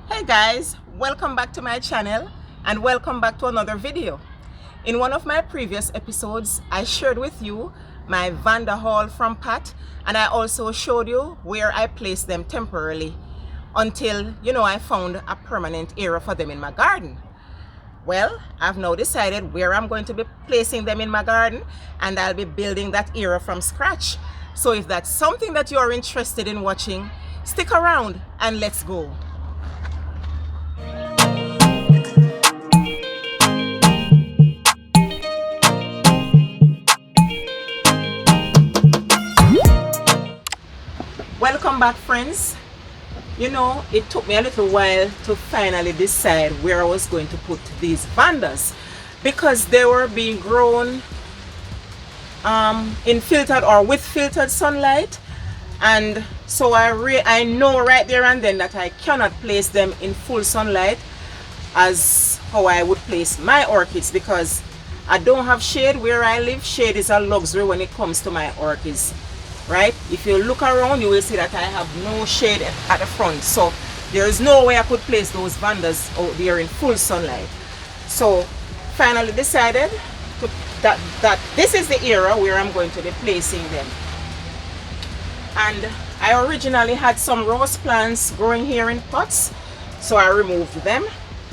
Hey guys, welcome back to my channel and welcome back to another video. In one of my previous episodes, I shared with you my Vanda haul from Pat, and I also showed you where I placed them temporarily until, I found a permanent area for them in my garden. Well, I've now decided where I'm going to be placing them in my garden, and I'll be building that area from scratch. So if that's something that you're interested in watching, stick around and let's go. Welcome back, friends. It took me a little while to finally decide where I was going to put these vandas because they were being grown in filtered or with filtered sunlight, and so I know right there and then that I cannot place them in full sunlight as how I would place my orchids, because I don't have shade where I live. Shade is a luxury when it comes to my orchids, right? If you look around, you will see that I have no shade at the front, so there is no way I could place those vandas out there in full sunlight. So finally decided that this is the area where I'm going to be placing them. And I originally had some rose plants growing here in pots, so I removed them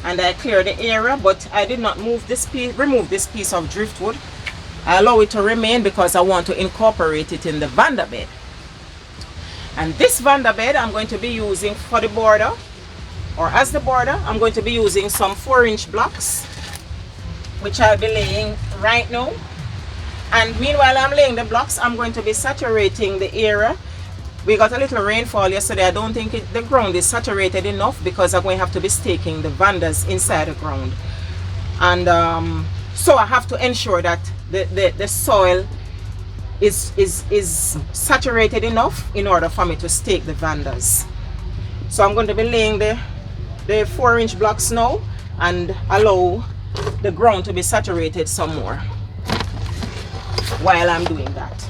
and I cleared the area, but I did not remove this piece of driftwood. I allow it to remain because I want to incorporate it in the Vanda bed. And this Vanda bed I'm going to be using for the border, or as the border, I'm going to be using some 4-inch blocks, which I'll be laying right now. And meanwhile I'm laying the blocks, I'm going to be saturating the area. We got a little rainfall yesterday. I don't think the ground is saturated enough because I'm going to have to be staking the vandas inside the ground. And so I have to ensure that the soil is saturated enough in order for me to stake the vandas. So I'm going to be laying the 4-inch blocks now and allow the ground to be saturated some more while I'm doing that.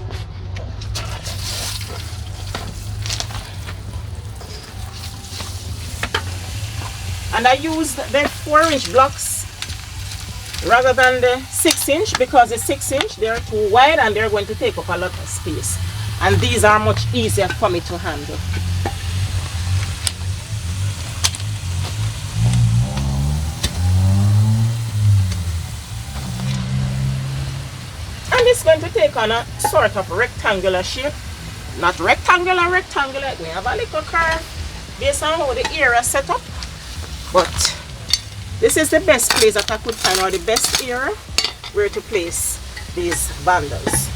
And I used the 4-inch blocks rather than the 6-inch because the 6-inch, they're too wide and they're going to take up a lot of space, and these are much easier for me to handle. And it's going to take on a sort of rectangular shape. Not rectangular, we have a little curve based on how the area set up, but this is the best place that I could find, or the best area where to place these vandas.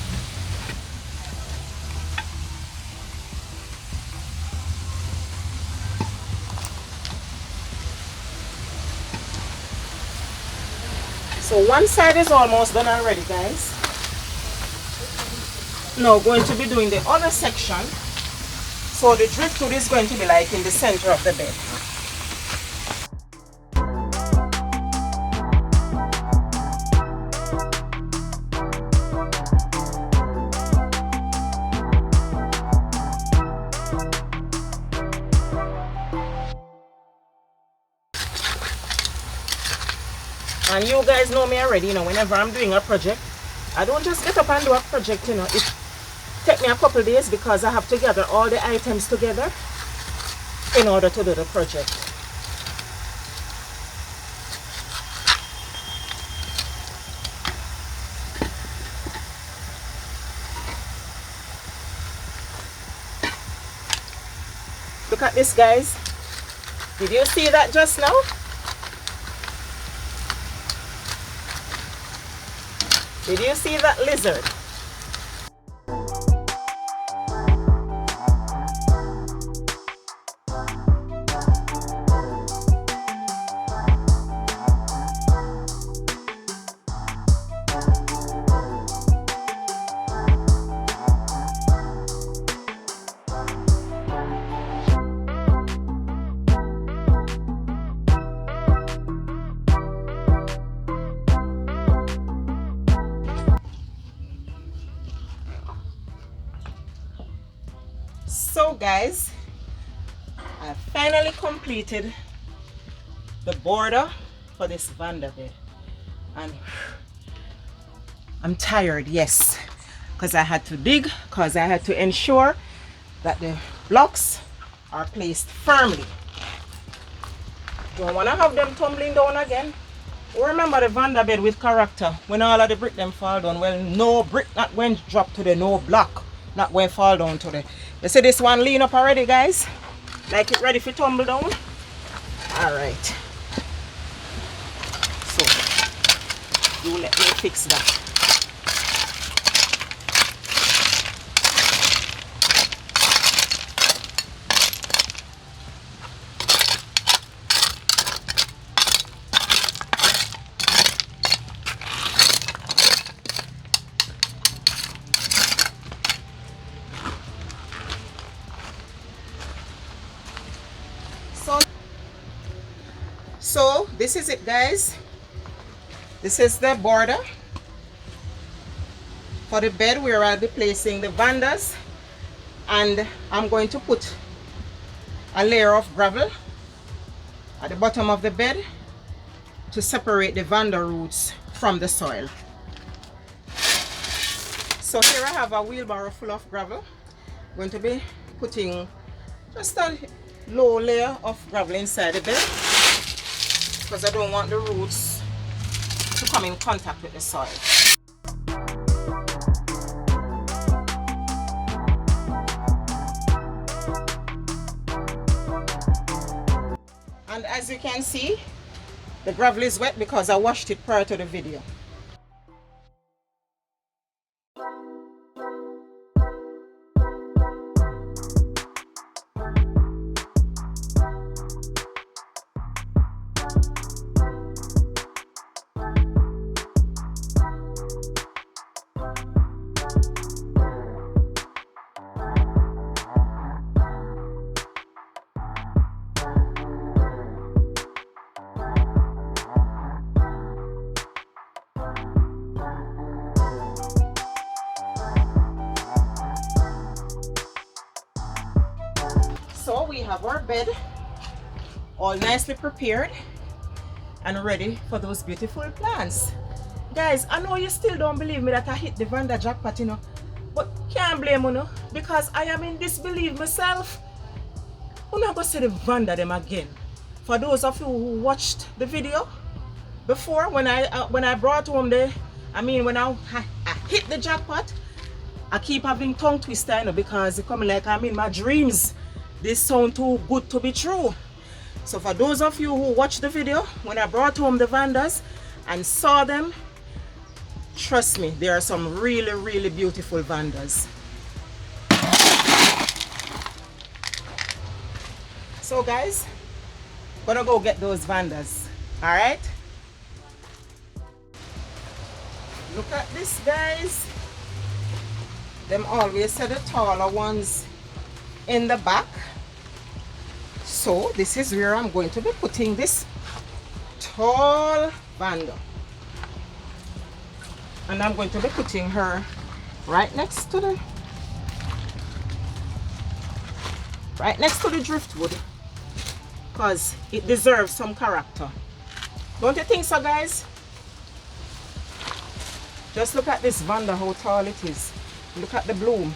So one side is almost done already, guys. Now going to be doing the other section. So the driftwood is going to be like in the center of the bed. And you guys know me already, whenever I'm doing a project, I don't just get up and do a project, it takes me a couple of days because I have to gather all the items together in order to do the project. Look at this, guys. Did you see that just now? Did you see that lizard? So guys, I finally completed the border for this Vanda bed. And I'm tired, yes, because I had to dig, because I had to ensure that the blocks are placed firmly. Don't want to have them tumbling down again. Remember the Vanda bed with character. When all of the brick them fall down, well, no brick not when drop to the no block, not when fall down to the. You see this one lean up already, guys? Like it ready for tumble down? Alright. So, you let me fix that. So this is it, guys. This is the border for the bed where I'll be placing the vandas, and I'm going to put a layer of gravel at the bottom of the bed to separate the vanda roots from the soil. So here I have a wheelbarrow full of gravel. I'm going to be putting just a low layer of gravel inside the bed, because I don't want the roots to come in contact with the soil. And as you can see, the gravel is wet because I washed it prior to the video. So we have our bed all nicely prepared and ready for those beautiful plants. Guys, I know you still don't believe me that I hit the Vanda jackpot, you know, but can't blame you, know, because I am in disbelief myself. I'm not going to see the Vanda them again. For those of you who watched the video before, when I brought home when I hit the jackpot, I keep having tongue twister, you know, because it coming like I'm in my dreams. This sound too good to be true. So for those of you who watched the video when I brought home the vandas and saw them, trust me, there are some really, really beautiful vandas. So guys, gonna go get those vandas. All right, look at this, guys. Them always say the taller ones in the back. So this is where I'm going to be putting this tall Vanda, and I'm going to be putting her right next to the driftwood, because it deserves some character. Don't you think so, guys? Just look at this Vanda, how tall it is. Look at the bloom.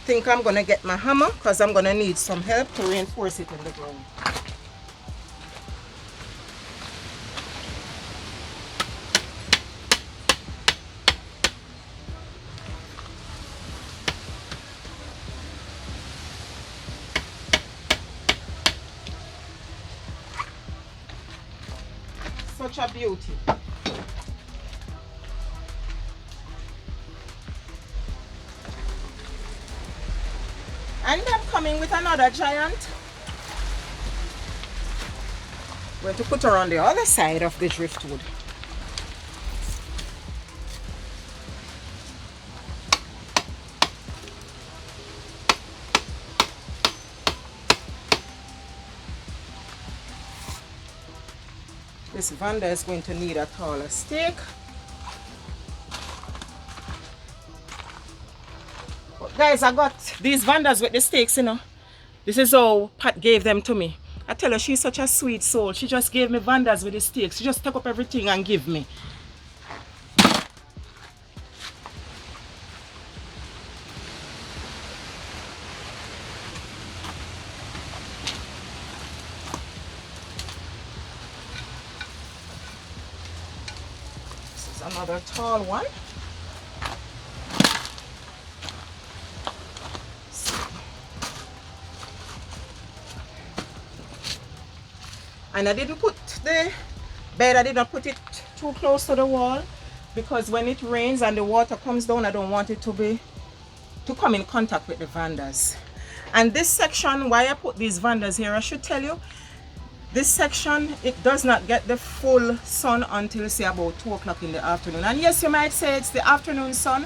I think I'm gonna get my hammer because I'm gonna need some help to reinforce it in the ground. Such a beauty. And I'm coming with another giant. We're going to put her on the other side of the driftwood. This Vanda is going to need a taller stake. Guys, I got these vandas with the stakes, you know. This is how Pat gave them to me. I tell her she's such a sweet soul. She just gave me vandas with the stakes. She just took up everything and give me. This is another tall one. And I didn't put the bed, I did not put it too close to the wall because when it rains and the water comes down, I don't want it to come in contact with the vandas. And this section, why I put these vandas here, I should tell you, this section, it does not get the full sun until say about 2 o'clock in the afternoon. And yes, you might say it's the afternoon sun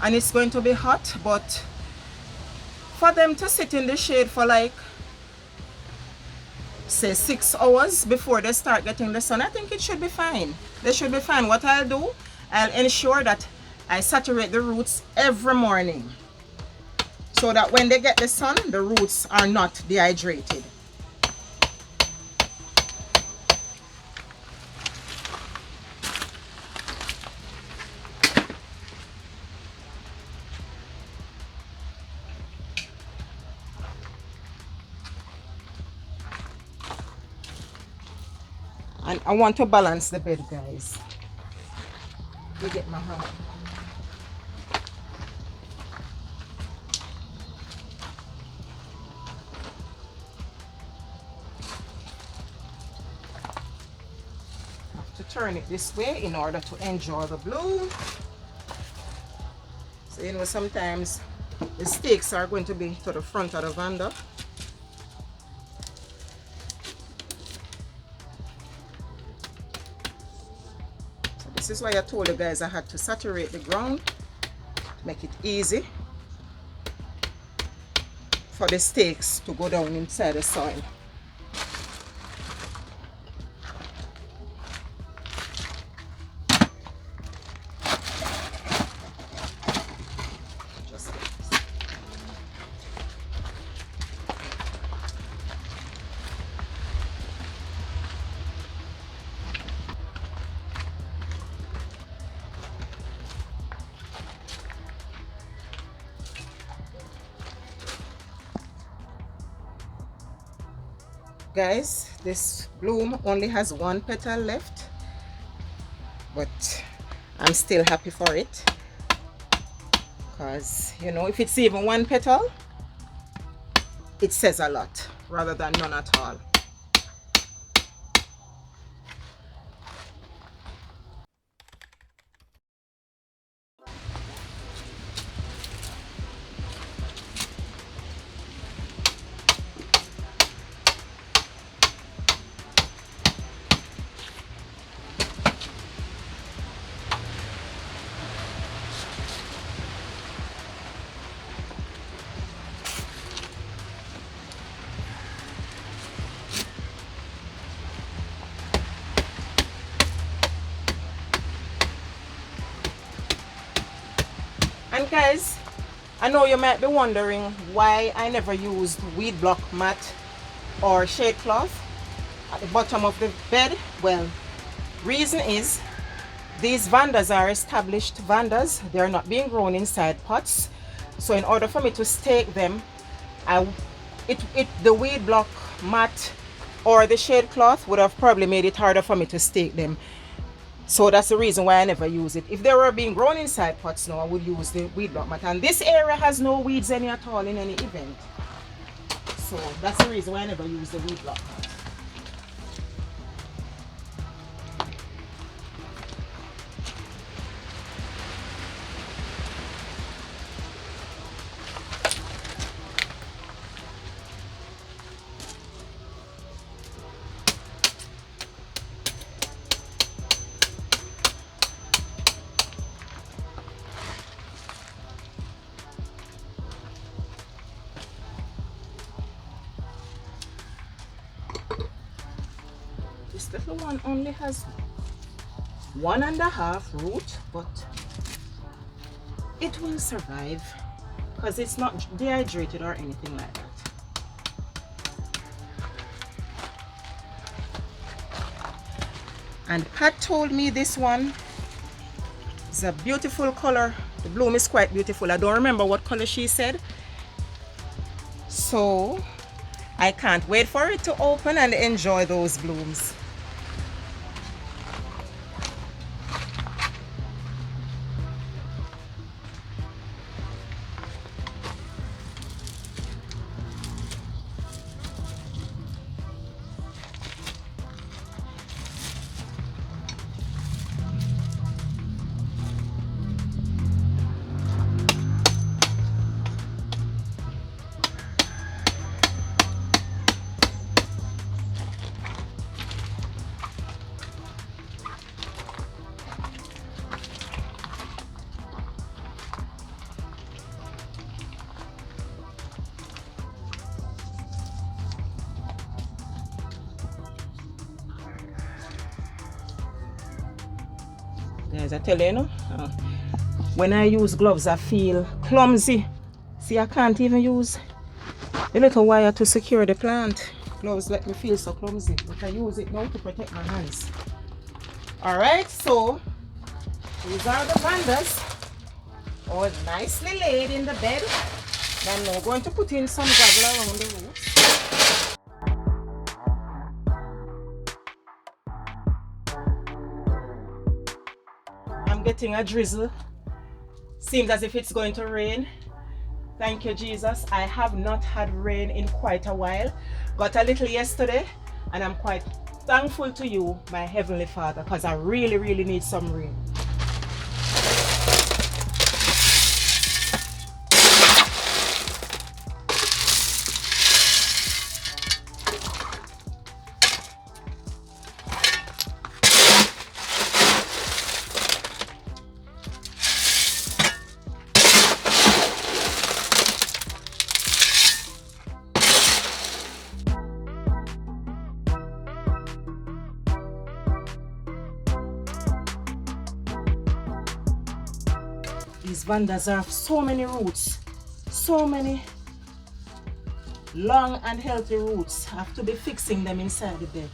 and it's going to be hot, but for them to sit in the shade for like say 6 hours before they start getting the sun, I think it should be fine. They should be fine. What I'll do, I'll ensure that I saturate the roots every morning so that when they get the sun, the roots are not dehydrated. And I want to balance the bed, guys. You get my hand. I have to turn it this way in order to enjoy the bloom. So you know, sometimes the stakes are going to be to the front of the vanda. This is why I told you guys I had to saturate the ground to make it easy for the stakes to go down inside the soil. Guys, this bloom only has 1 petal left, but I'm still happy for it because, you know, if it's even 1 petal, it says a lot rather than none at all. And guys, I know you might be wondering why I never used weed block mat or shade cloth at the bottom of the bed. Well, reason is these vandas are established vandas. They are not being grown inside pots. So in order for me to stake them, the weed block mat or the shade cloth would have probably made it harder for me to stake them. So that's the reason why I never use it. If they were being grown inside pots now, I would use the weed block mat. And this area has no weeds any at all in any event. So that's the reason why I never use the weed block mat. This little one only has 1.5 root, but it will survive because it's not dehydrated or anything like that. And Pat told me this one is a beautiful color. The bloom is quite beautiful. I don't remember what color she said. So I can't wait for it to open and enjoy those blooms. Guys, I tell you, when I use gloves, I feel clumsy. See, I can't even use the little wire to secure the plant. Gloves let me feel so clumsy, but I use it now to protect my hands. Alright, so these are the vandas, all nicely laid in the bed. I'm now going to put in some gravel around the roots. I'm getting a drizzle. Seems as if it's going to rain. Thank you, Jesus. I have not had rain in quite a while. Got a little yesterday, and I'm quite thankful to you, my Heavenly Father, because I really, really need some rain. These vandas have so many roots, so many long and healthy roots. I have to be fixing them inside the bed.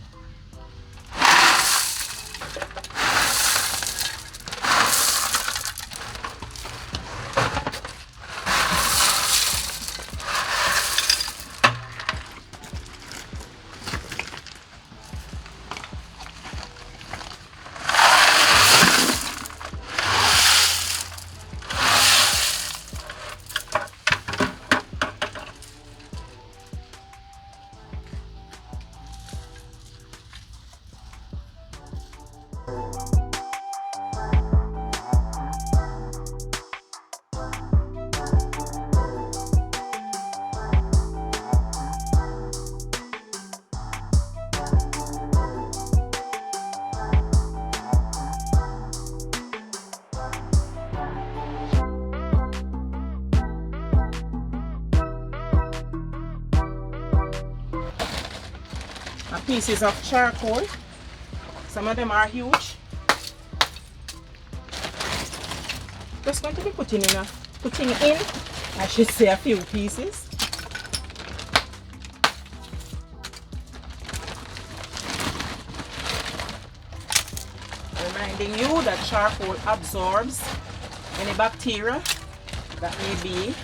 Pieces of charcoal. Some of them are huge. Just going to be putting in, I should say, a few pieces. Reminding you that charcoal absorbs any bacteria that may be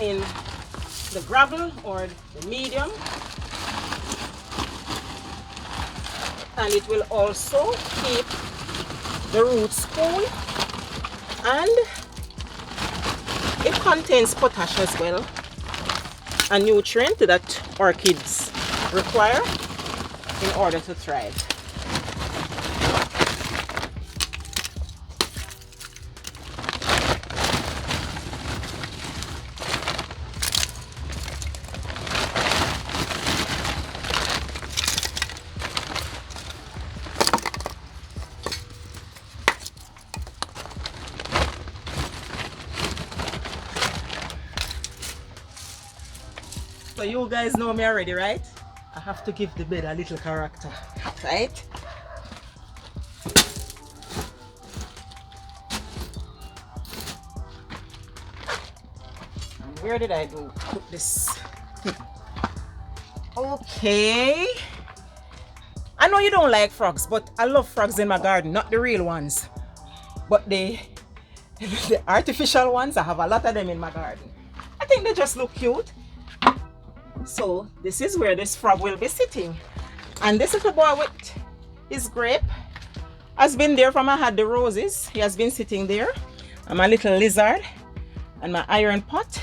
in the gravel or the medium. And it will also keep the roots cool, and it contains potash as well, a nutrient that orchids require in order to thrive. So you guys know me already, right? I have to give the bed a little character, right? And where did I go put this? Okay. I know you don't like frogs, but I love frogs in my garden, not the real ones, but the artificial ones. I have a lot of them in my garden. I think they just look cute. So this is where this frog will be sitting. And this little boy with his grape has been there from I had the roses. He has been sitting there. And my little lizard and my iron pot.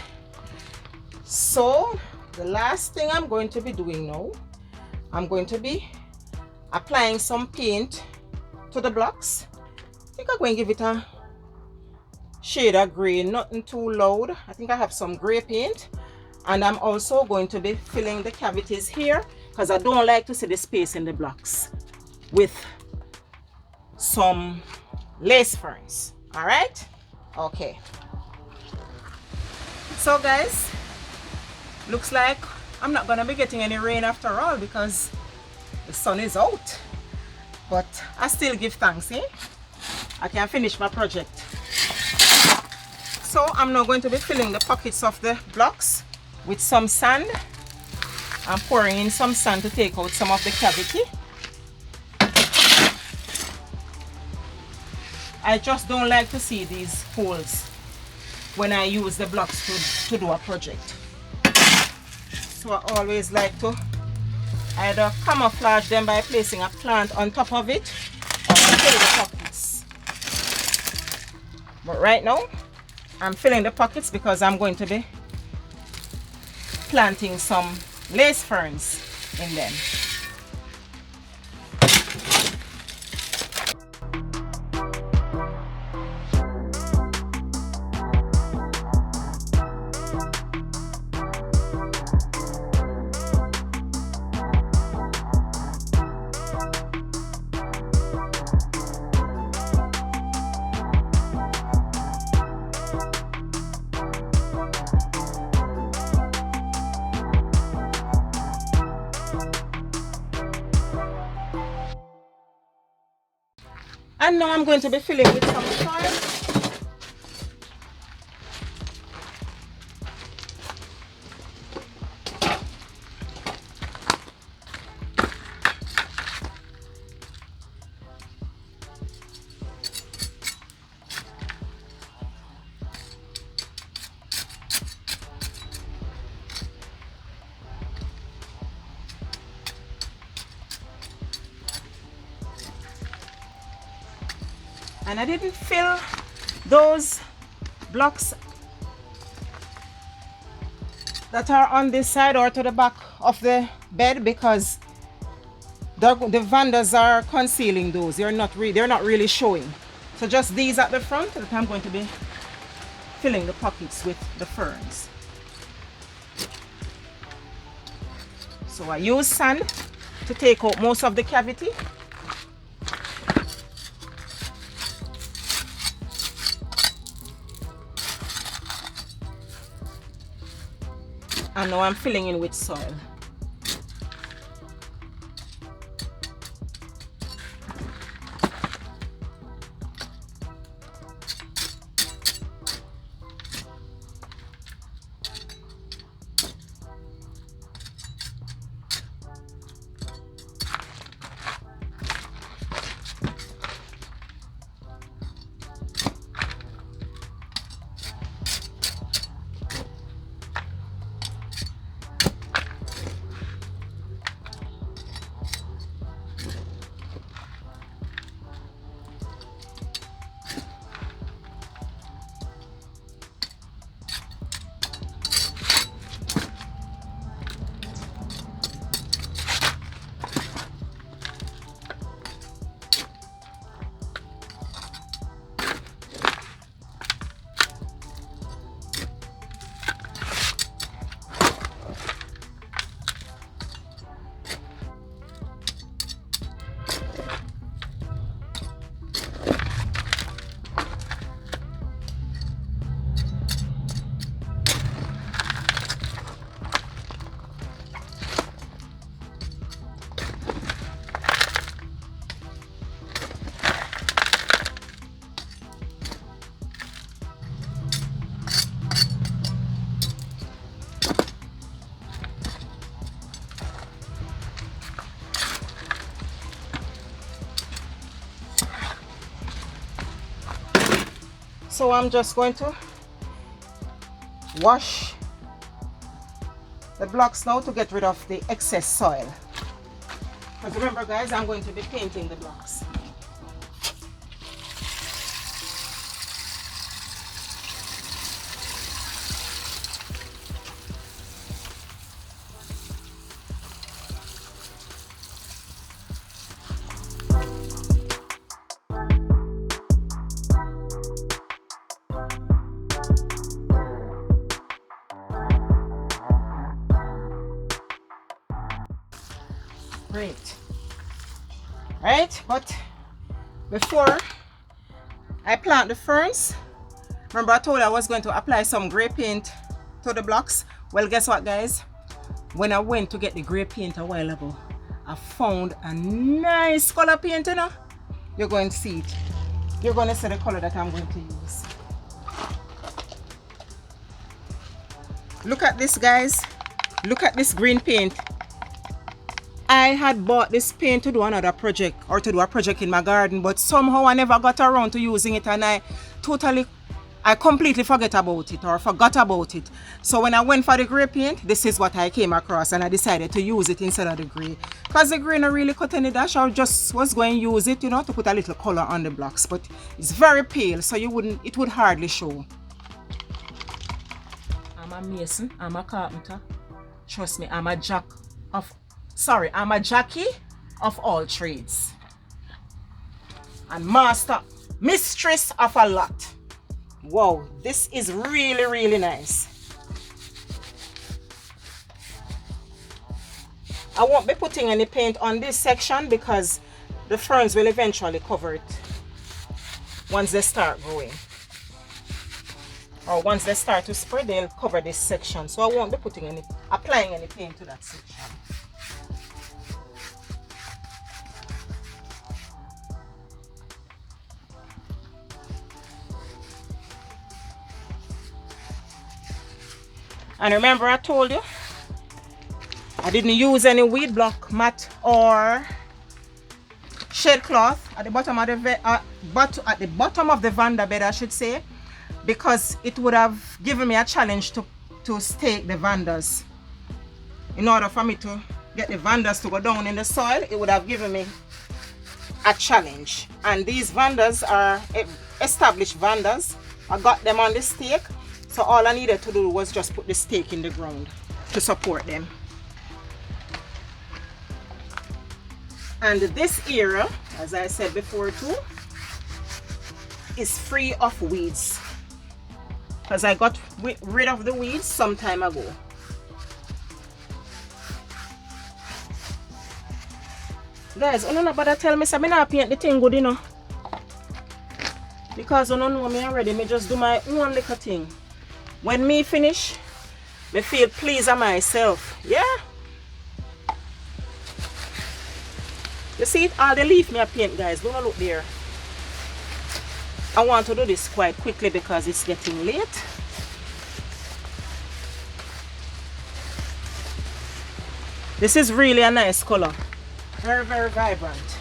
So the last thing I'm going to be doing now, I'm going to be applying some paint to the blocks. I think I'm going to give it a shade of gray, nothing too loud. I think I have some gray paint. And I'm also going to be filling the cavities here because I don't like to see the space in the blocks with some lace ferns. All right? Okay. So guys, looks like I'm not going to be getting any rain after all because the sun is out. But I still give thanks, eh? I can finish my project. So I'm now going to be filling the pockets of the blocks with some sand. I'm pouring in some sand to take out some of the cavity. I just don't like to see these holes when I use the blocks to do a project. So I always like to either camouflage them by placing a plant on top of it or fill the pockets. But right now, I'm filling the pockets because I'm going to be planting some lace ferns in them. And now I'm going to be filling with some soil. And I didn't fill those blocks that are on this side or to the back of the bed because the vandas are concealing those. They're not really showing. So just these at the front that I'm going to be filling the pockets with the ferns. So I use sand to take out most of the cavity. And now I'm filling in with soil. So I'm just going to wash the blocks now to get rid of the excess soil. Because remember guys, I'm going to be painting the blocks. Great. Right, but before I plant the ferns, remember I told you I was going to apply some gray paint to the blocks. Well, guess what guys, when I went to get the gray paint a while ago, I found a nice color paint, you know. You're going to see it. You're going to see the color that I'm going to use. Look at this guys, look at this green paint. I had bought this paint to do another project, or to do a project in my garden, but somehow I never got around to using it, and I completely forgot about it. So when I went for the gray paint, this is what I came across, and I decided to use it instead of the gray. Because the gray not really cut any dash, I just was going to use it, you know, to put a little color on the blocks, but it's very pale, so it would hardly show. I'm a mason, I'm a carpenter. Trust me, I'm a Jackie of all trades and mistress of a lot. Wow, this is really, really nice. I won't be putting any paint on this section because the ferns will eventually cover it once they start growing. Or once they start to spread, they'll cover this section. So I won't be applying any paint to that section. And remember I told you I didn't use any weed block mat or shade cloth at the bottom of the Vanda bed, I should say, because it would have given me a challenge to stake the vandas. In order for me to get the vandas to go down in the soil, it would have given me a challenge. And these vandas are established vandas. I got them on the stake. So all I needed to do was just put the stake in the ground to support them. And this area, as I said before too, is free of weeds. Because I got rid of the weeds some time ago. Guys, you know but tell me so I not paint the thing good, you know. Because you don't know me already, me just do my own little thing. When me finish, me feel pleased of myself. Yeah. You see it? All the leaf me I paint, guys. Don't look there. I want to do this quite quickly because it's getting late. This is really a nice color. Very, very vibrant.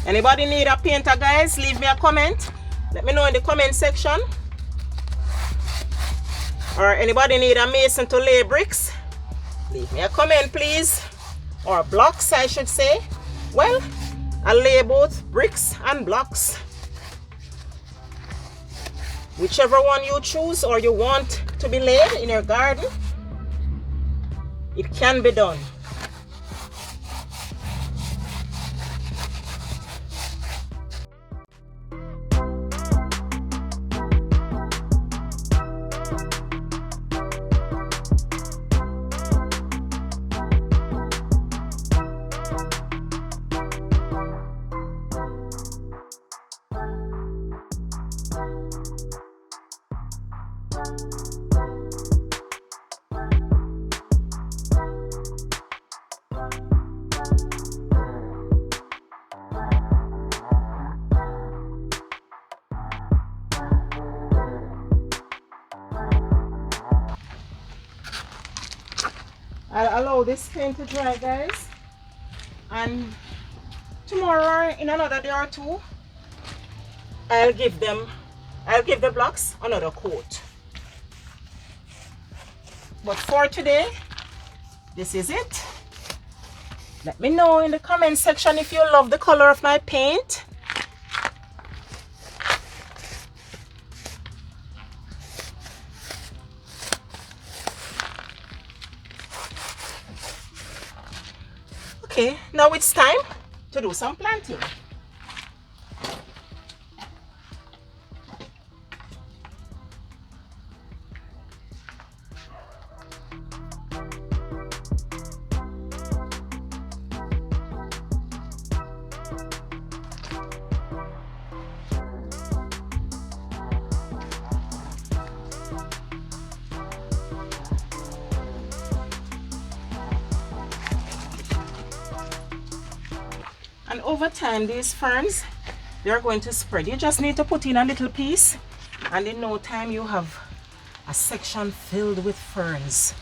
Anybody need a painter, guys? Leave me a comment. Let me know in the comment section. Or anybody need a mason to lay bricks? Leave me a comment, please. Or blocks, I should say. Well, I lay both bricks and blocks. Whichever one you choose or you want to be laid in your garden, it can be done. I'll allow this paint to dry, guys, and tomorrow, in another day or two, I'll give the blocks another coat. But for today, this is it. Let me know in the comment section if you love the color of my paint. Okay, now it's time to do some planting. And over time, these ferns, they're going to spread. You just need to put in a little piece, and in no time you have a section filled with ferns.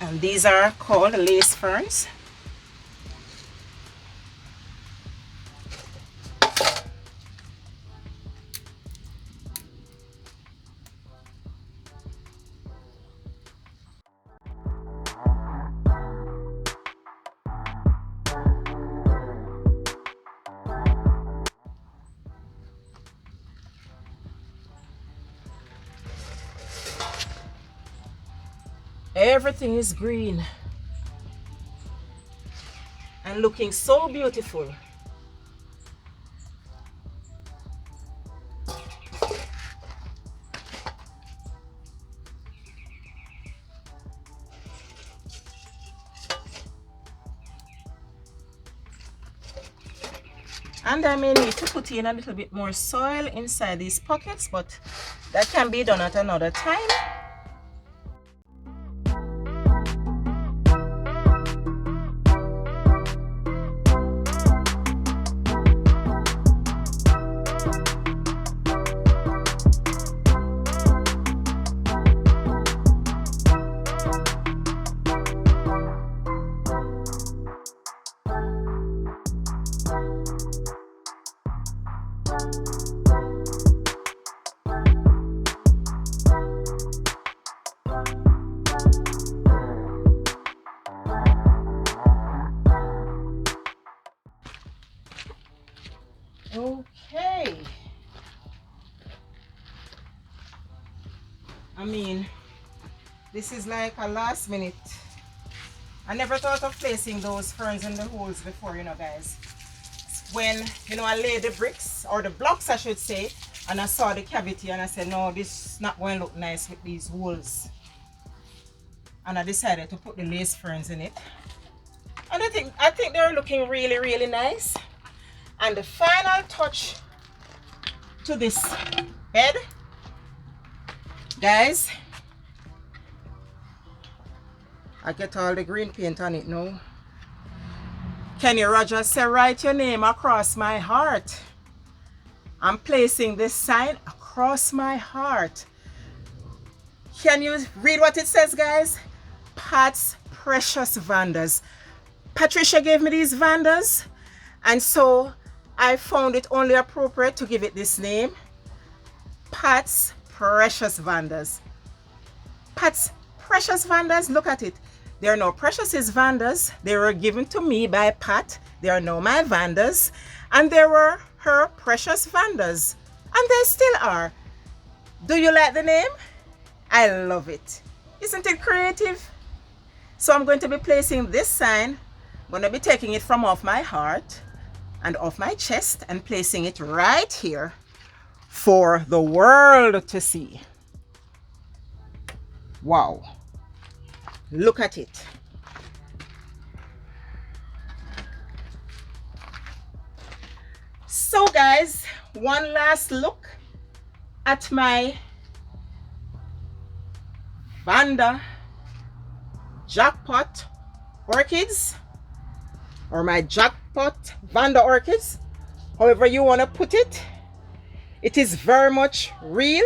And these are called lace ferns. Everything is green and looking so beautiful. And I may need to put in a little bit more soil inside these pockets, but that can be done at another time. Okay. I mean, this is like a last minute. I never thought of placing those ferns in the holes before, you know, guys. When, you know, I laid the bricks, or the blocks I should say, and I saw the cavity and I said, no, this is not going to look nice with these holes. And I decided to put the lace ferns in it. And I think they're looking really, really nice. And the final touch to this bed, guys, I get all the green paint on it now. Kenny Rogers said, write your name across my heart. I'm placing this sign across my heart. Can you read what it says, guys? Pat's Precious Vandas. Patricia gave me these vandas, and so I found it only appropriate to give it this name. Pat's Precious Vandas. Pat's Precious Vandas, look at it. They are now precious as vandas. They were given to me by Pat. They are now my vandas. And they were her precious vandas. And they still are. Do you like the name? I love it. Isn't it creative? So I'm going to be placing this sign. I'm going to be taking it from off my heart and off my chest and placing it right here for the world to see. Wow. Look at it. So guys, one last look at my Vanda Jackpot orchids, or my Jackpot Vanda orchids. however you want to put it. It is very much real.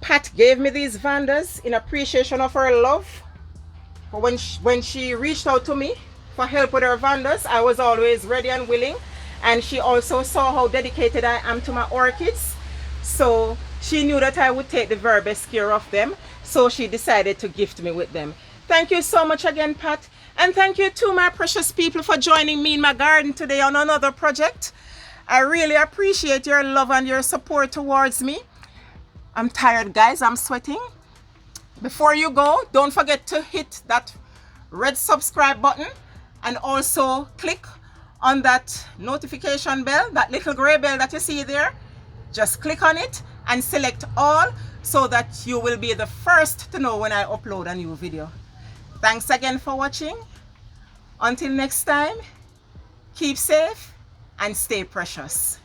Pat gave me these vandas in appreciation of her love. But when she reached out to me for help with her vandas, I was always ready and willing. And she also saw how dedicated I am to my orchids. So she knew that I would take the very best care of them. So she decided to gift me with them. Thank you so much again, Pat. And thank you to my precious people for joining me in my garden today on another project. I really appreciate your love and your support towards me. I'm tired, guys. I'm sweating. Before you go, don't forget to hit that red subscribe button and also click on that notification bell, that little gray bell that you see there. Just click on it and select all so that you will be the first to know when I upload a new video. Thanks again for watching. Until next time, keep safe and stay precious.